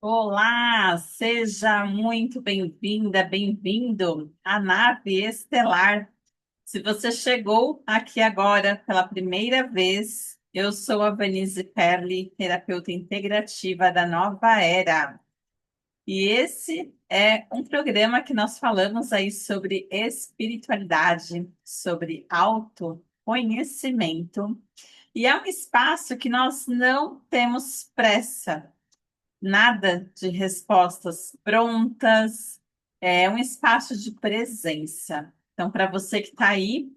Olá, seja muito bem-vinda, bem-vindo à nave estelar. Se você chegou aqui agora pela primeira vez, eu sou a Vanise Perli, terapeuta integrativa da Nova Era. E esse é um programa que nós falamos aí sobre espiritualidade, sobre autoconhecimento. E é um espaço que nós não temos pressa. Nada de respostas prontas, é um espaço de presença. Então, para você que está aí,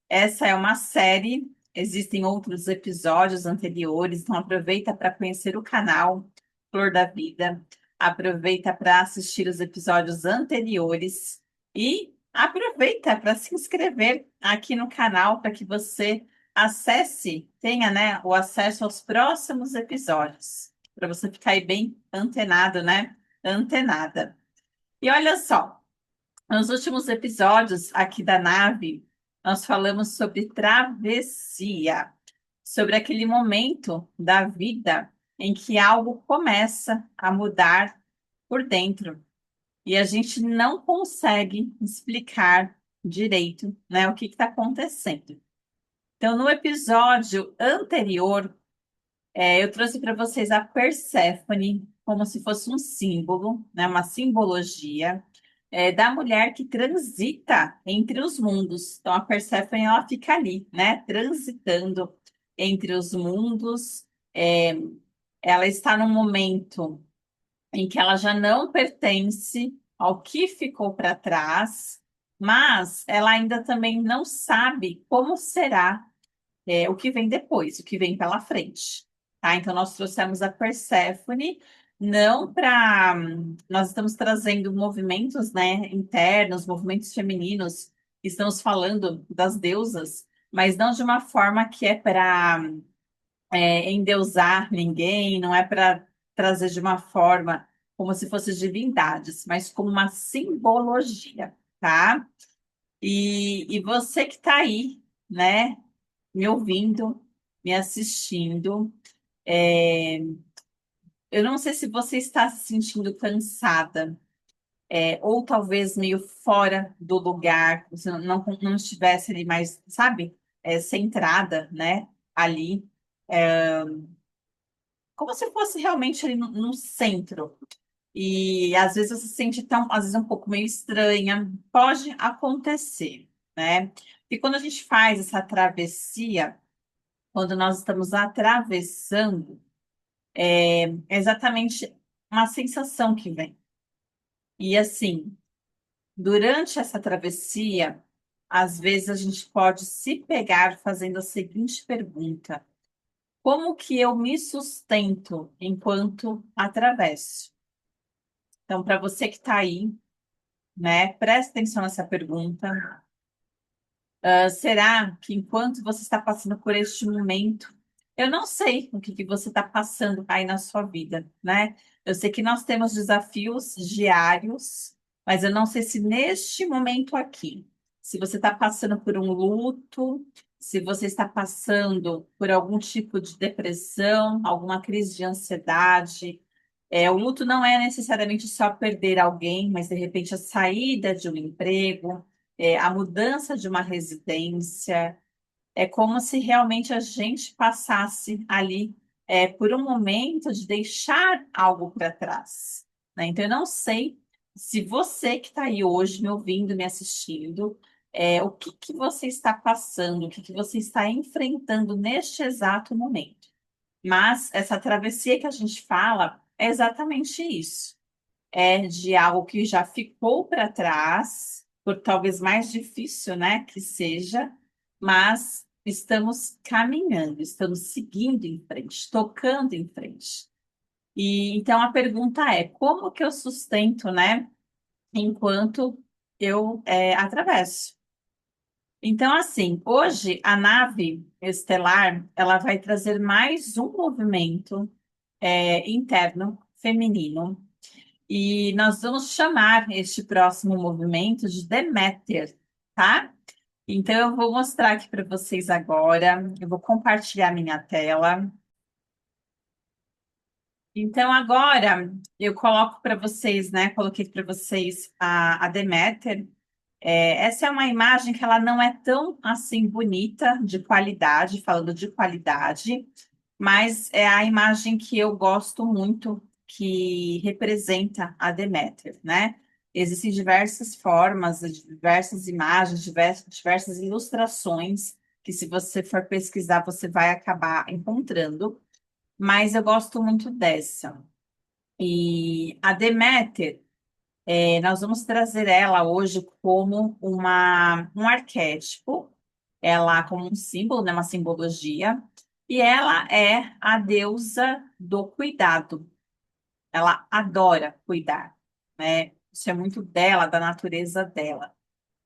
essa é uma série, existem outros episódios anteriores, então aproveita para conhecer o canal Flor da Vida, aproveita para assistir os episódios anteriores e aproveita para se inscrever aqui no canal para que você acesse, tenha, né, o acesso aos próximos episódios, para você ficar aí bem antenado, né? Antenada. E olha só, nos últimos episódios aqui da nave, nós falamos sobre travessia, sobre aquele momento da vida em que algo começa a mudar por dentro e a gente não consegue explicar direito, né, o que está acontecendo. Então, no episódio anterior, eu trouxe para vocês a Perséfone como se fosse um símbolo, né, uma simbologia da mulher que transita entre os mundos. Então, a Perséfone ela fica ali, né, transitando entre os mundos. É, ela está num momento em que ela já não pertence ao que ficou para trás, mas ela ainda também não sabe como será o que vem depois, o que vem pela frente. Tá? Então, nós trouxemos a Perséfone, não para. Nós estamos trazendo movimentos, né, internos, movimentos femininos, estamos falando das deusas, mas não de uma forma que é para endeusar ninguém, não é para trazer de uma forma como se fossem divindades, mas como uma simbologia, tá? E você que está aí, né? Me ouvindo, me assistindo. É, eu não sei se você está se sentindo cansada, ou talvez meio fora do lugar, você não estivesse ali mais, sabe, centrada, né, ali, como se fosse realmente ali no centro. E às vezes você se sente tão, às vezes um pouco meio estranha, pode acontecer, né? E quando a gente faz essa travessia, quando nós estamos atravessando, é exatamente uma sensação que vem. E assim, durante essa travessia, às vezes a gente pode se pegar fazendo a seguinte pergunta: como que eu me sustento enquanto atravesso? Então, para você que está aí, né, preste atenção nessa pergunta. Será que enquanto você está passando por este momento, eu não sei o que você está passando aí na sua vida, né? Eu sei que nós temos desafios diários, mas eu não sei se neste momento aqui, se você está passando por um luto, se você está passando por algum tipo de depressão, alguma crise de ansiedade. O luto não é necessariamente só perder alguém, mas de repente a saída de um emprego, a mudança de uma residência. É como se realmente a gente passasse ali por um momento de deixar algo para trás, né? Então, eu não sei se você que está aí hoje me ouvindo, me assistindo, o que que você está passando, o que que você está enfrentando neste exato momento. Mas essa travessia que a gente fala é exatamente isso. É de algo que já ficou para trás, por talvez mais difícil, né, que seja, mas estamos caminhando, estamos seguindo em frente, tocando em frente. E então a pergunta é: como que eu sustento, né, enquanto eu atravesso? Então, assim, hoje a nave estelar ela vai trazer mais um movimento interno feminino e nós vamos chamar este próximo movimento de Deméter, tá? Então, eu vou mostrar aqui para vocês agora. Eu vou compartilhar minha tela. Então, agora eu coloco para vocês, né? Coloquei para vocês a Deméter. Essa é uma imagem que ela não é tão assim bonita de qualidade, falando de qualidade, mas é a imagem que eu gosto muito, que representa a Deméter, né? Existem diversas formas, diversas imagens, diversas ilustrações, que se você for pesquisar, você vai acabar encontrando, mas eu gosto muito dessa. E a Deméter, nós vamos trazer ela hoje como um arquétipo, ela como um símbolo, né, uma simbologia, e ela é a deusa do cuidado. Ela adora cuidar, né? Isso é muito dela, da natureza dela.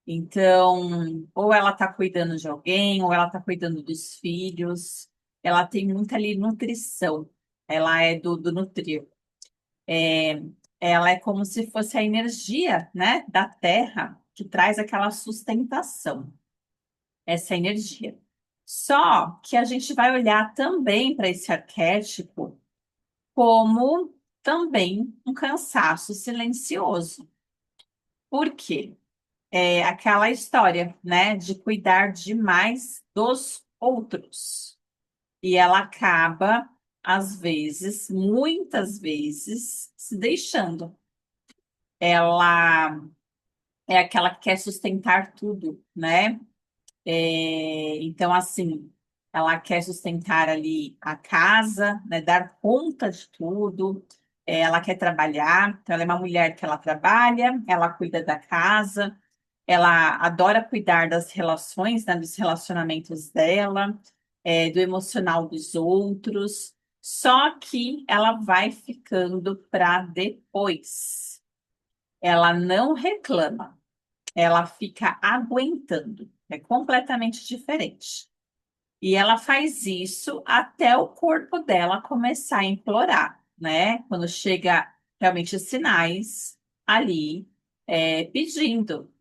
Então, ou ela está cuidando de alguém, ou ela está cuidando dos filhos. Ela tem muita ali nutrição. Ela é do nutrir. É, ela é como se fosse a energia, né, da terra que traz aquela sustentação, essa energia. Só que a gente vai olhar também para esse arquétipo como também um cansaço silencioso. Por quê? É aquela história, né, de cuidar demais dos outros. E ela acaba, às vezes, muitas vezes, se deixando. Ela é aquela que quer sustentar tudo, né? Então, assim, ela quer sustentar ali a casa, né? Dar conta de tudo. Ela quer trabalhar, então ela é uma mulher que ela trabalha, ela cuida da casa, ela adora cuidar das relações, né? Dos relacionamentos dela, do emocional dos outros. Só que ela vai ficando para depois. Ela não reclama, ela fica aguentando. É completamente diferente. E ela faz isso até o corpo dela começar a implorar, né? Quando chega realmente sinais ali pedindo.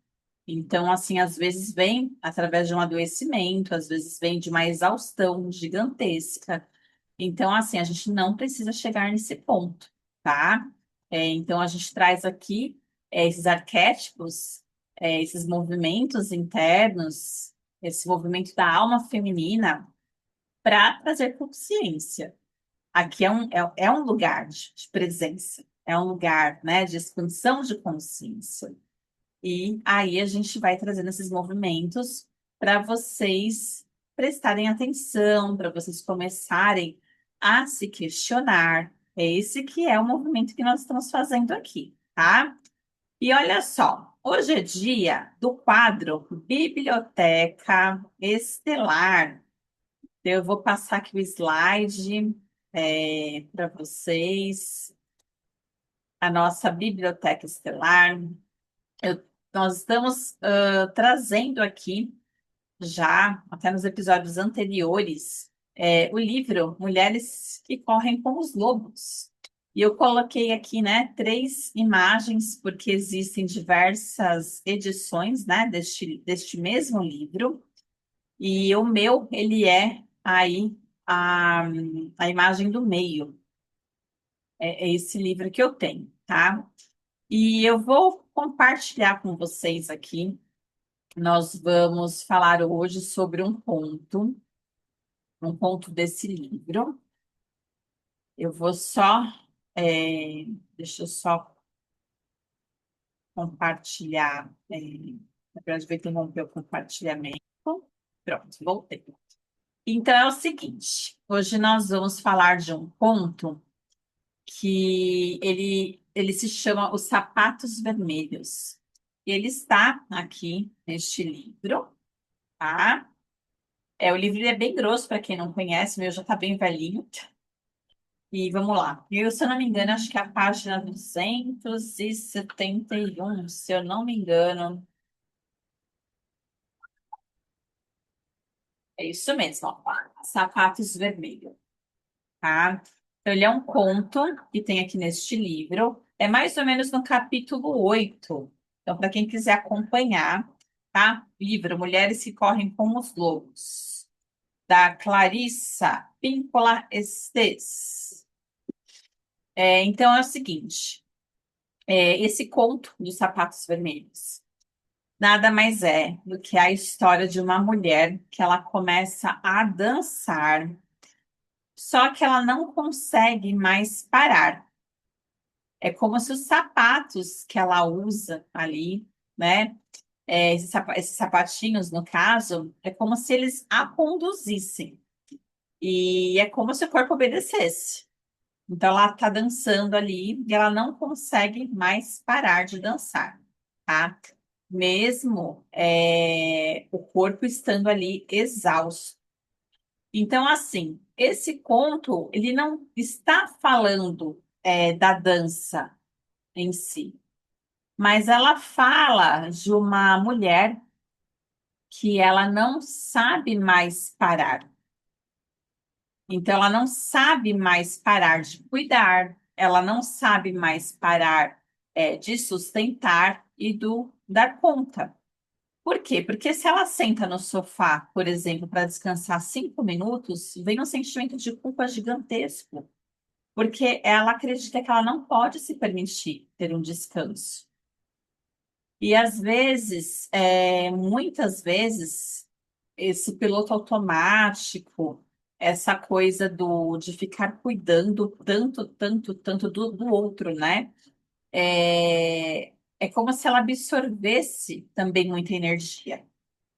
Então, assim, às vezes vem através de um adoecimento, às vezes vem de uma exaustão gigantesca. Então, assim, a gente não precisa chegar nesse ponto, tá? Então, a gente traz aqui esses arquétipos, esses movimentos internos, esse movimento da alma feminina para trazer consciência. Aqui é um lugar de presença, é um lugar, né, de expansão de consciência. E aí a gente vai trazendo esses movimentos para vocês prestarem atenção, para vocês começarem a se questionar. É esse que é o movimento que nós estamos fazendo aqui, tá? E olha só, hoje é dia do quadro Biblioteca Estelar. Eu vou passar aqui o slide para vocês, a nossa Biblioteca Estelar. Nós estamos trazendo aqui, já até nos episódios anteriores, o livro Mulheres que Correm com os Lobos. E eu coloquei aqui, né, três imagens, porque existem diversas edições, né, deste mesmo livro. E o meu, ele é aí a, a imagem do meio. É esse livro que eu tenho, tá? E eu vou compartilhar com vocês aqui. Nós vamos falar hoje sobre um ponto desse livro. Eu vou só, é, deixa eu só compartilhar. Na verdade, vou interromper o compartilhamento. Pronto, voltei. Então é o seguinte: hoje nós vamos falar de um ponto que ele se chama Os Sapatos Vermelhos. E ele está aqui neste livro, tá? O livro é bem grosso para quem não conhece, o meu já está bem velhinho. E vamos lá. Eu, se eu não me engano, acho que é a página 271, se eu não me engano. É isso mesmo, ó. Sapatos Vermelhos, tá? Então, ele é um conto que tem aqui neste livro. É mais ou menos no capítulo 8. Então, para quem quiser acompanhar, tá? Livro Mulheres que Correm com os Lobos, da Clarissa Pinkola Estes. Então é o seguinte, esse conto dos sapatos vermelhos nada mais é do que a história de uma mulher que ela começa a dançar, só que ela não consegue mais parar. É como se os sapatos que ela usa ali, né? Esses sapatinhos, no caso, é como se eles a conduzissem. E é como se o corpo obedecesse. Então, ela está dançando ali e ela não consegue mais parar de dançar, tá? Mesmo o corpo estando ali exausto. Então, assim, esse conto, ele não está falando da dança em si, mas ela fala de uma mulher que ela não sabe mais parar. Então, ela não sabe mais parar de cuidar, ela não sabe mais parar, de sustentar e do dar conta. Por quê? Porque se ela senta no sofá, por exemplo, para descansar 5 minutos, vem um sentimento de culpa gigantesco, porque ela acredita que ela não pode se permitir ter um descanso. E às vezes, muitas vezes, esse piloto automático, essa coisa de ficar cuidando tanto, tanto, tanto do outro, né? É como se ela absorvesse também muita energia.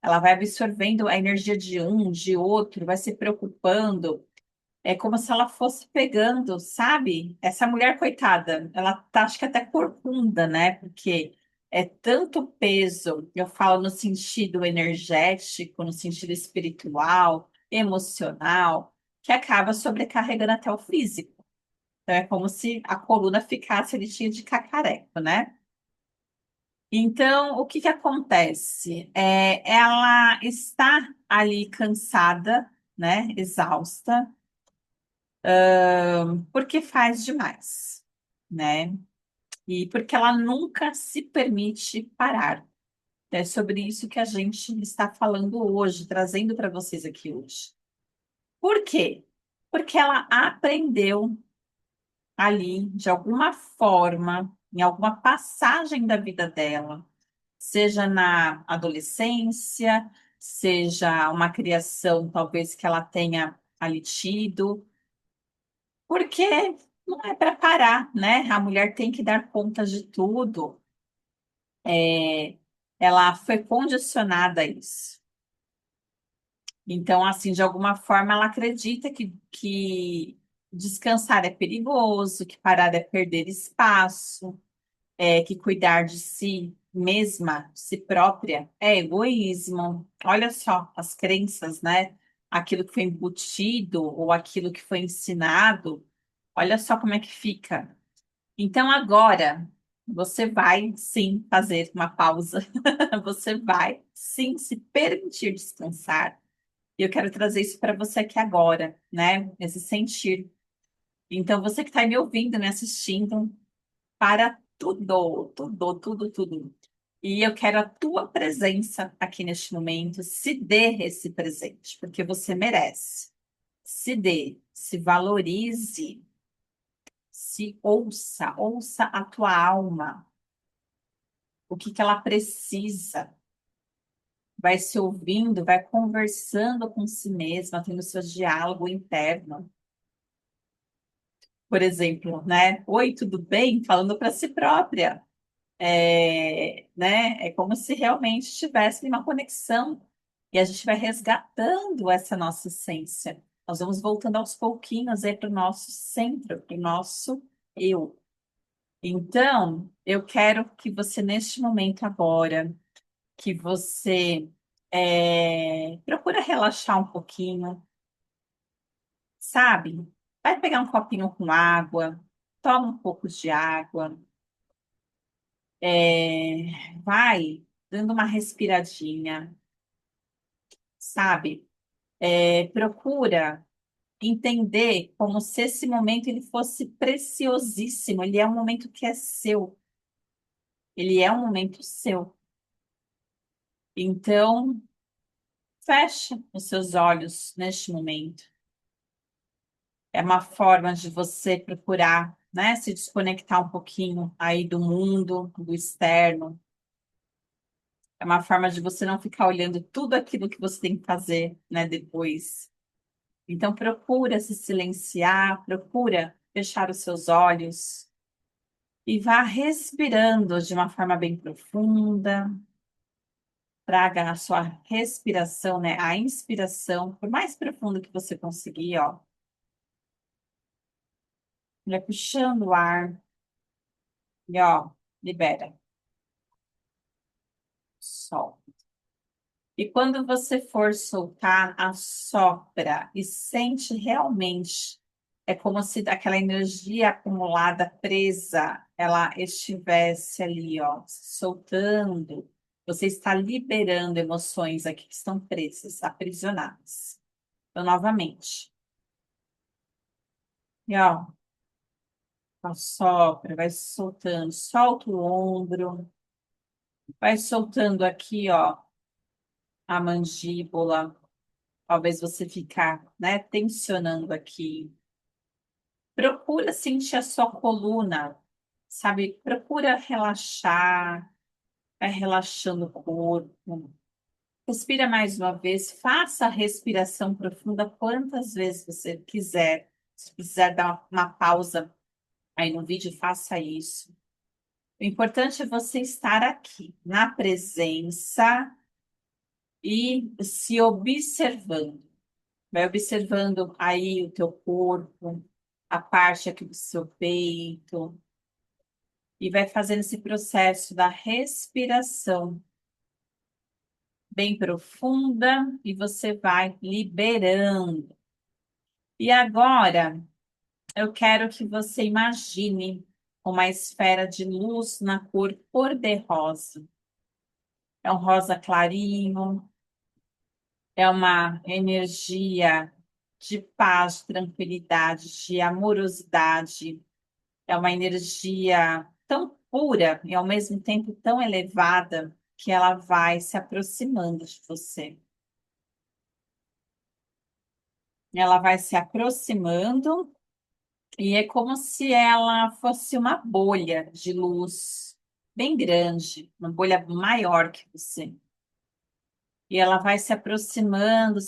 Ela vai absorvendo a energia de um, de outro, vai se preocupando. É como se ela fosse pegando, sabe? Essa mulher, coitada, ela tá, acho que até corcunda, né? Porque é tanto peso, eu falo no sentido energético, no sentido espiritual, emocional, que acaba sobrecarregando até o físico. Então é como se a coluna ficasse ali cheia de cacareco, né? Então, o que que acontece? Ela está ali cansada, né? Exausta porque faz demais, né? E porque ela nunca se permite parar. É sobre isso que a gente está falando hoje, trazendo para vocês aqui hoje. Por quê? Porque ela aprendeu ali, de alguma forma, em alguma passagem da vida dela, seja na adolescência, seja uma criação talvez que ela tenha ali tido, porque não é para parar, né? A mulher tem que dar conta de tudo. É, ela foi condicionada a isso. Então, assim, de alguma forma, ela acredita que descansar é perigoso, que parar é perder espaço, que cuidar de si mesma, de si própria, é egoísmo. Olha só as crenças, né? Aquilo que foi embutido ou aquilo que foi ensinado. Olha só como é que fica. Então, agora, você vai sim fazer uma pausa, você vai sim se permitir descansar. E eu quero trazer isso para você aqui agora, né? Esse sentir. Então, você que está me ouvindo, me assistindo, para tudo, tudo, tudo, tudo. E eu quero a tua presença aqui neste momento. Se dê esse presente, porque você merece. Se dê, se valorize, se ouça, ouça a tua alma. O que que ela precisa. Vai se ouvindo, vai conversando com si mesma, tendo seu diálogo interno. Por exemplo, né? Oi, tudo bem? Falando para si própria. Né? É como se realmente tivesse uma conexão. E a gente vai resgatando essa nossa essência. Nós vamos voltando aos pouquinhos aí para o nosso centro, para o nosso eu. Então, eu quero que você, neste momento agora, que você procura relaxar um pouquinho, sabe? Vai pegar um copinho com água, toma um pouco de água, vai dando uma respiradinha, sabe? Procura entender como se esse momento ele fosse preciosíssimo. Ele é um momento que é seu. Ele é um momento seu. Então, fecha os seus olhos neste momento. É uma forma de você procurar, né, se desconectar um pouquinho aí do mundo, do externo. É uma forma de você não ficar olhando tudo aquilo que você tem que fazer, né, depois. Então, procura se silenciar, procura fechar os seus olhos e vá respirando de uma forma bem profunda. Traga a sua respiração, né? A inspiração, por mais profundo que você conseguir, ó. Vai puxando o ar e, ó, libera. Solta. E quando você for soltar, assopra e sente realmente. É como se aquela energia acumulada, presa, ela estivesse ali, ó, soltando. Você está liberando emoções aqui que estão presas, aprisionadas. Então, novamente. E, ó, assopra, vai soltando, solta o ombro, vai soltando aqui, ó, a mandíbula. Talvez você ficar, né, tensionando aqui. Procura sentir a sua coluna, sabe? Procura relaxar, vai relaxando o corpo. Respira mais uma vez, faça a respiração profunda quantas vezes você quiser. Se precisar dar uma pausa aí no vídeo, faça isso. O importante é você estar aqui, na presença e se observando. Vai observando aí o teu corpo, a parte aqui do seu peito, e vai fazendo esse processo da respiração bem profunda e você vai liberando. E agora, eu quero que você imagine uma esfera de luz na cor cor-de-rosa. É um rosa clarinho, é uma energia de paz, tranquilidade, de amorosidade. É uma energia tão pura e ao mesmo tempo tão elevada que ela vai se aproximando de você. Ela vai se aproximando e é como se ela fosse uma bolha de luz bem grande, uma bolha maior que você. E ela vai se aproximando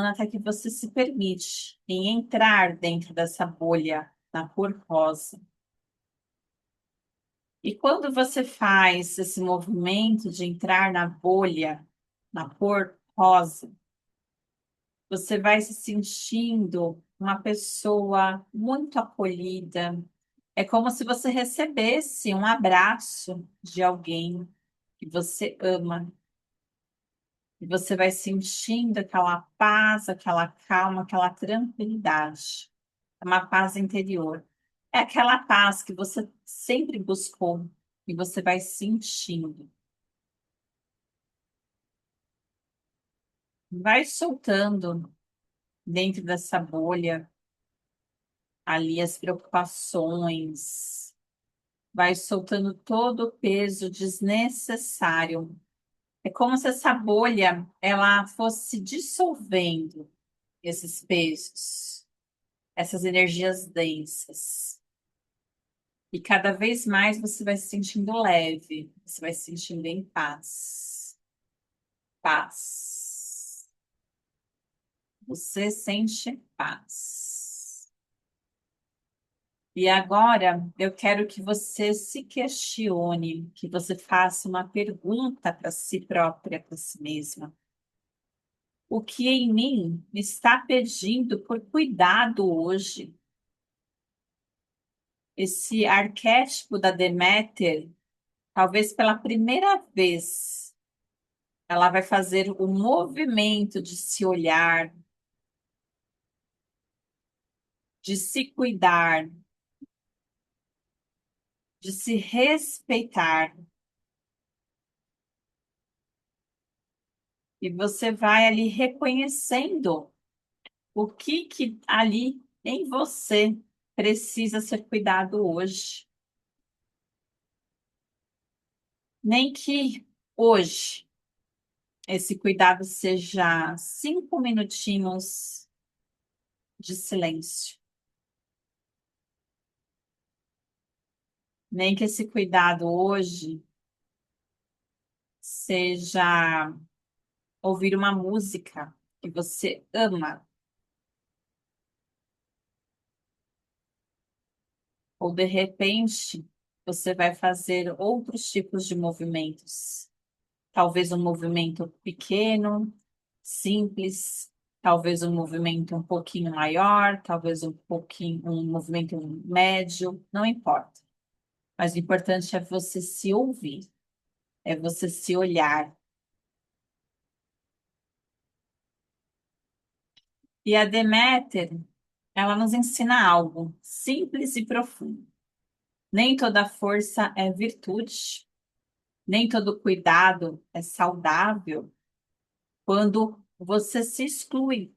até que você se permite em entrar dentro dessa bolha na cor rosa. E quando você faz esse movimento de entrar na bolha, na cor rosa, você vai se sentindo uma pessoa muito acolhida. É como se você recebesse um abraço de alguém que você ama. E você vai sentindo aquela paz, aquela calma, aquela tranquilidade. É uma paz interior. É aquela paz que você sempre buscou e você vai sentindo. Vai soltando dentro dessa bolha ali as preocupações. Vai soltando todo o peso desnecessário. É como se essa bolha ela fosse dissolvendo esses pesos, essas energias densas. E cada vez mais você vai se sentindo leve, você vai se sentindo em paz. Paz. Você sente paz. E agora eu quero que você se questione, que você faça uma pergunta para si própria, para si mesma. O que em mim me está pedindo por cuidado hoje? Esse arquétipo da Deméter, talvez pela primeira vez, ela vai fazer o movimento de se olhar, de se cuidar, de se respeitar. E você vai ali reconhecendo o que ali em você precisa ser cuidado hoje. Nem que hoje esse cuidado seja 5 minutinhos de silêncio. Nem que esse cuidado hoje seja ouvir uma música que você ama, ou de repente você vai fazer outros tipos de movimentos. Talvez um movimento pequeno, simples, talvez um movimento um pouquinho maior, talvez um movimento médio, não importa. Mas o importante é você se ouvir, é você se olhar. E a Deméter, ela nos ensina algo simples e profundo. Nem toda força é virtude, nem todo cuidado é saudável quando você exclui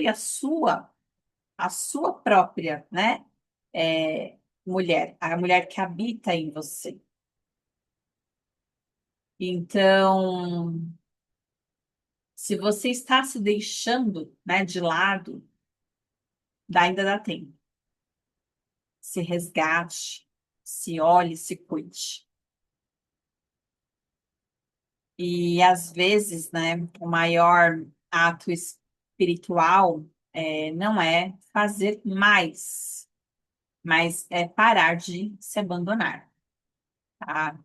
a sua própria, né, mulher, a mulher que habita em você. Então, se você está se deixando, né, de lado, ainda dá tempo. Se resgate, se olhe, se cuide. E às vezes, né, o maior ato espiritual não é fazer mais, mas é parar de se abandonar, tá?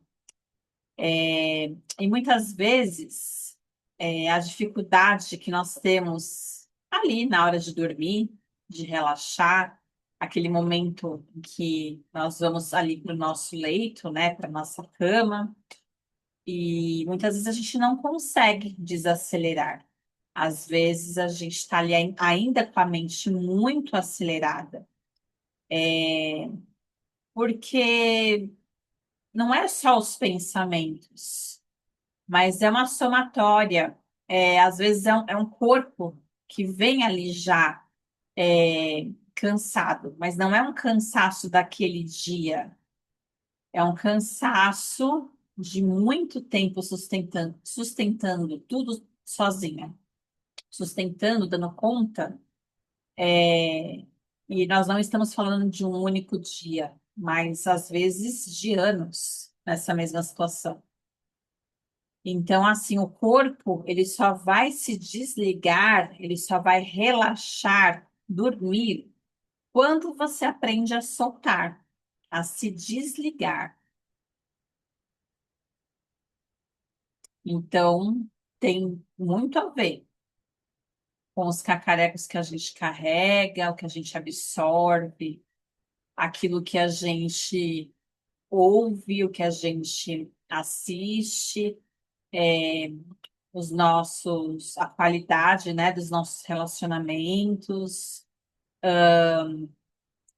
E muitas vezes a dificuldade que nós temos ali na hora de dormir, de relaxar, aquele momento em que nós vamos ali para o nosso leito, né, para nossa cama, e muitas vezes a gente não consegue desacelerar. Às vezes a gente está ali ainda com a mente muito acelerada, porque não é só os pensamentos. Mas é uma somatória. Às vezes é um corpo que vem ali já cansado, mas não é um cansaço daquele dia, é um cansaço de muito tempo sustentando tudo sozinha, sustentando, dando conta. E nós não estamos falando de um único dia, mas às vezes de anos nessa mesma situação. Então, assim, o corpo, ele só vai se desligar, ele só vai relaxar, dormir, quando você aprende a soltar, a se desligar. Então, tem muito a ver com os cacarecos que a gente carrega, o que a gente absorve, aquilo que a gente ouve, o que a gente assiste, a qualidade, né, dos nossos relacionamentos,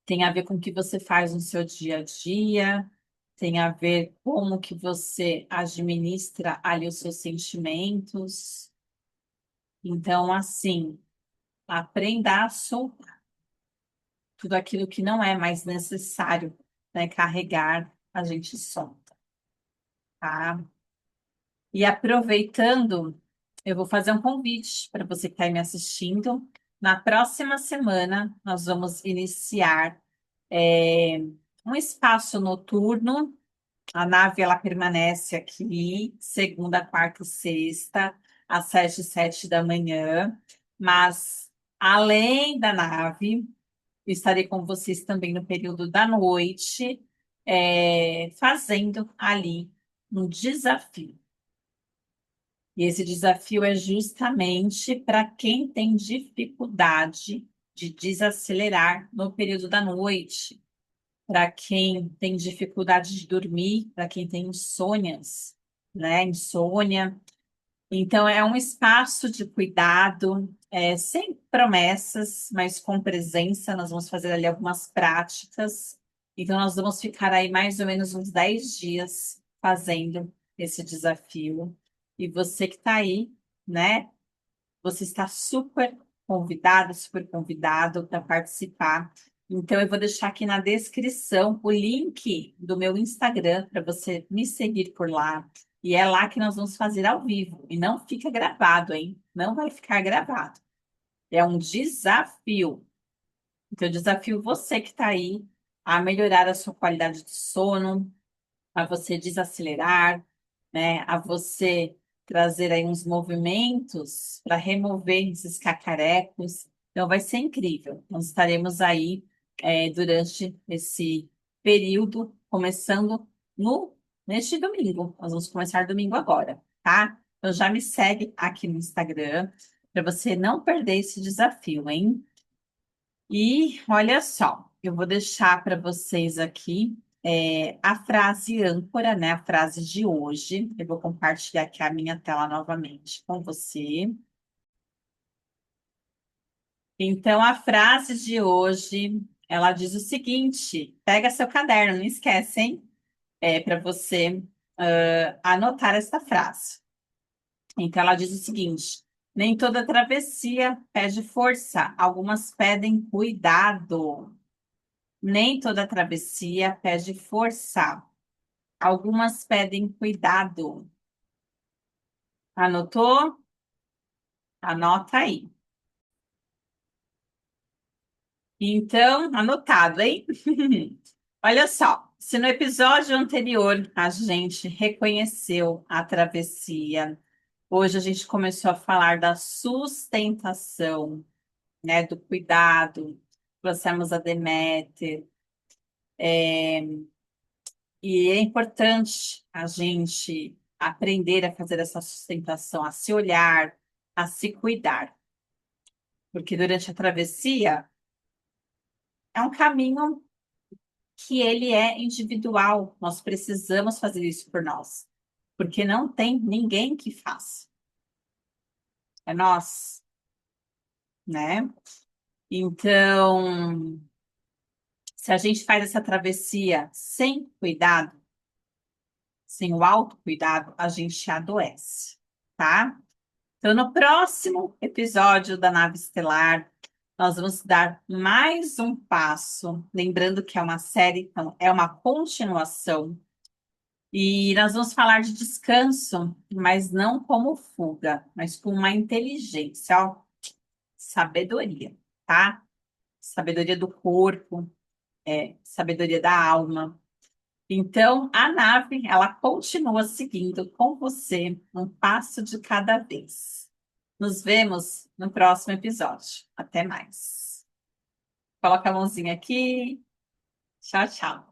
tem a ver com o que você faz no seu dia a dia, tem a ver como que você administra ali os seus sentimentos. Então, assim, aprenda a soltar tudo aquilo que não é mais necessário, né, carregar, a gente solta, tá? E aproveitando, eu vou fazer um convite para você que está aí me assistindo. Na próxima semana, nós vamos iniciar é, um espaço noturno. A nave ela permanece aqui, segunda, quarta e sexta, às 7 da manhã. Mas, além da nave, eu estarei com vocês também no período da noite, fazendo ali um desafio. E esse desafio é justamente para quem tem dificuldade de desacelerar no período da noite, para quem tem dificuldade de dormir, para quem tem insônias, né? Insônia. Então, é um espaço de cuidado, sem promessas, mas com presença. Nós vamos fazer ali algumas práticas. Então, nós vamos ficar aí mais ou menos uns 10 dias fazendo esse desafio. E você que está aí, né? Você está super convidado para participar. Então, eu vou deixar aqui na descrição o link do meu Instagram para você me seguir por lá. E é lá que nós vamos fazer ao vivo. E não fica gravado, hein? Não vai ficar gravado. É um desafio. Então, eu desafio você que está aí a melhorar a sua qualidade de sono, a você desacelerar, né? A você trazer aí uns movimentos para remover esses cacarecos. Então, vai ser incrível. Nós estaremos aí durante esse período, começando neste domingo. Nós vamos começar domingo agora, tá? Então, já me segue aqui no Instagram para você não perder esse desafio, hein? E olha só, eu vou deixar para vocês aqui a frase âncora, né? A frase de hoje. Eu vou compartilhar aqui a minha tela novamente com você. Então, a frase de hoje, ela diz o seguinte: pega seu caderno, não esquece, hein? Para você anotar essa frase. Então, ela diz o seguinte: nem toda travessia pede força, algumas pedem cuidado. Nem toda travessia pede força. Algumas pedem cuidado. Anotou? Anota aí. Então, anotado, hein? Olha só, se no episódio anterior a gente reconheceu a travessia, hoje a gente começou a falar da sustentação, né, do cuidado, trouxemos a Deméter, e é importante a gente aprender a fazer essa sustentação, a se olhar, a se cuidar. Porque durante a travessia é um caminho que ele é individual. Nós precisamos fazer isso por nós. Porque não tem ninguém que faça. É nós, né? Então, se a gente faz essa travessia sem cuidado, sem o autocuidado, a gente adoece, tá? Então, no próximo episódio da Nave Estelar, nós vamos dar mais um passo. Lembrando que é uma série, então é uma continuação. E nós vamos falar de descanso, mas não como fuga, mas com uma inteligência, ó, sabedoria, tá? Sabedoria do corpo, sabedoria da alma. Então, a nave, ela continua seguindo com você, um passo de cada vez. Nos vemos no próximo episódio. Até mais. Coloca a mãozinha aqui. Tchau, tchau.